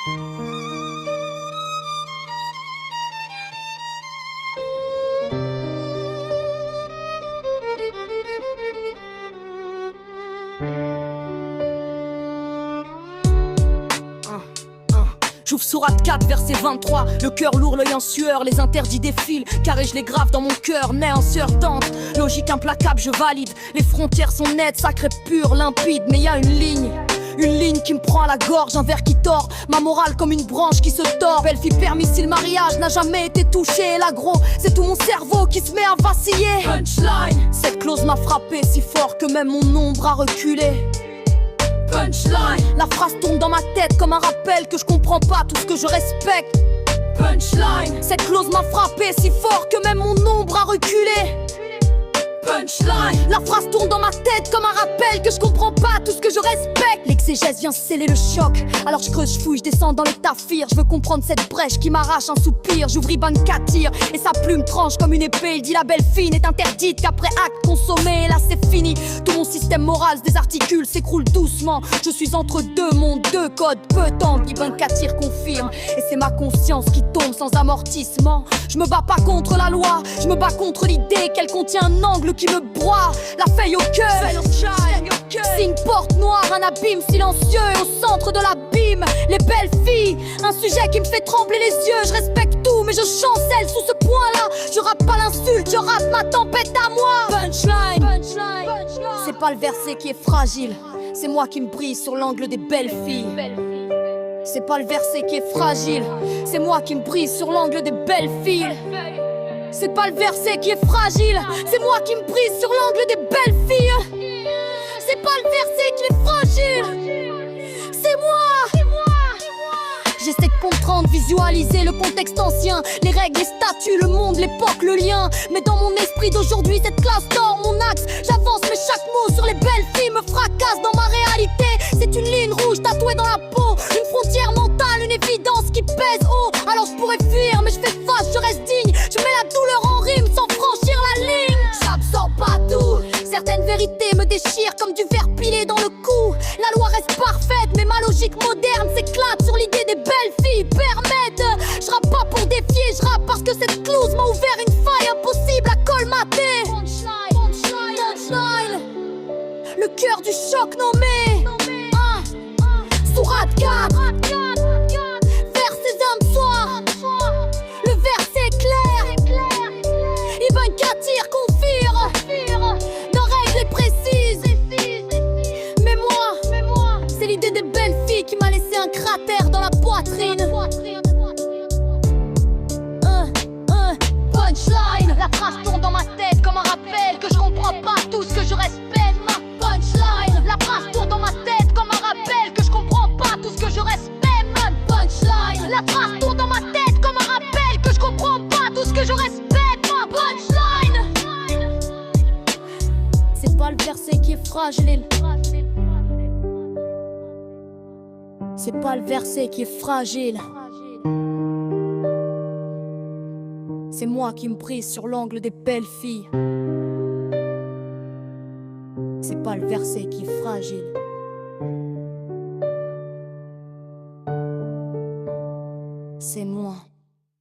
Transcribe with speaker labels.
Speaker 1: J'ouvre sourate 4, verset 23. Le cœur lourd, l'œil en sueur, les interdits défilent. Carré, je les grave dans mon cœur, né en sueur tente. Logique implacable, je valide. Les frontières sont nettes, sacrées, pures, limpides. Mais y a une ligne qui me prend à la gorge, un verre qui tord. Ma morale comme une branche qui se tord. Belle fille permis si le mariage n'a jamais été touché. L'agro, c'est tout mon cerveau qui se met à vaciller. Punchline. Cette clause m'a frappé si fort que même mon ombre a reculé. Punchline. La phrase tourne dans ma tête comme un rappel que je comprends pas tout ce que je respecte. Punchline. Cette clause m'a frappé si fort que même mon ombre a reculé. Punchline. La phrase tourne dans ma tête comme un rappel que je comprends pas tout ce que je respecte. L'exégèse vient sceller le choc. Alors je creuse, je fouille, je descends dans les taffirs. Je veux comprendre cette brèche qui m'arrache un soupir. J'ouvre Ibn Kathir et sa plume tranche comme une épée. Il dit la belle fille n'est interdite qu'après acte consommé. Là c'est fini, tout mon système moral se désarticule, s'écroule doucement. Je suis entre deux mondes, deux codes, peu tendres. Ibn Kathir confirme et c'est ma conscience qui tombe sans amortissement. Je me bats pas contre la loi, je me bats contre l'idée qu'elle contient un angle qui me broie. La feuille au cœur, c'est une porte noire, un abîme silencieux. Et au centre de l'abîme, les belles filles, un sujet qui me fait trembler les yeux. Je respecte tout mais je chancelle sous ce point-là. Je rappe pas l'insulte, je rappe ma tempête à moi. Punchline. C'est pas le verset qui est fragile, c'est moi qui me brise sur l'angle des belles filles. C'est pas le verset qui est fragile, c'est moi qui me brise sur l'angle des belles filles. C'est pas le verset qui est fragile, c'est moi qui me brise sur l'angle des belles filles. C'est pas le verset qui est fragile, c'est moi. J'essaie de comprendre, visualiser le contexte ancien, les règles, les statuts, le monde, l'époque, le lien. Mais dans mon esprit d'aujourd'hui, cette classe dort mon axe. J'avance mais chaque mot sur les belles filles me fracasse dans ma réalité. C'est une ligne rouge tatouée dans la peau, une frontière mentale, une évidence qui pèse haut. Alors je pourrais fuir mais je fais face, je reste digne. Je mets la douleur en rime sans franchir la ligne. J'absorbe pas tout, certaines vérités me déchirent comme du verre pilé dans le cou. La loi reste parfaite mais ma logique moderne s'éclate sur l'idée des belles filles permettent. Je rappe pas pour défier, je rappe parce que cette clause m'a ouvert une faille impossible à colmater. Punchline. Le cœur du choc nommé Sourate 4, verset d'un soir. Le verset est clair, Ibn Kathir confirme nos règles précises. Mais moi, c'est l'idée des belles filles qui m'a laissé un cratère dans la poitrine. Punchline. La phrase tourne dans ma tête comme un rappel que je comprends pas tout ce que je respecte. Ma punchline. La phrase tourne dans ma tête comme un rappel que je comprends pas tout ce que je respecte. Punchline. La phrase tourne dans ma tête comme un rappel que je comprends pas tout ce que je respecte. Ma punchline. C'est pas le verset qui est fragile, c'est pas le verset qui est fragile. C'est moi qui me brise sur l'angle des belles filles. C'est pas le verset qui est fragile.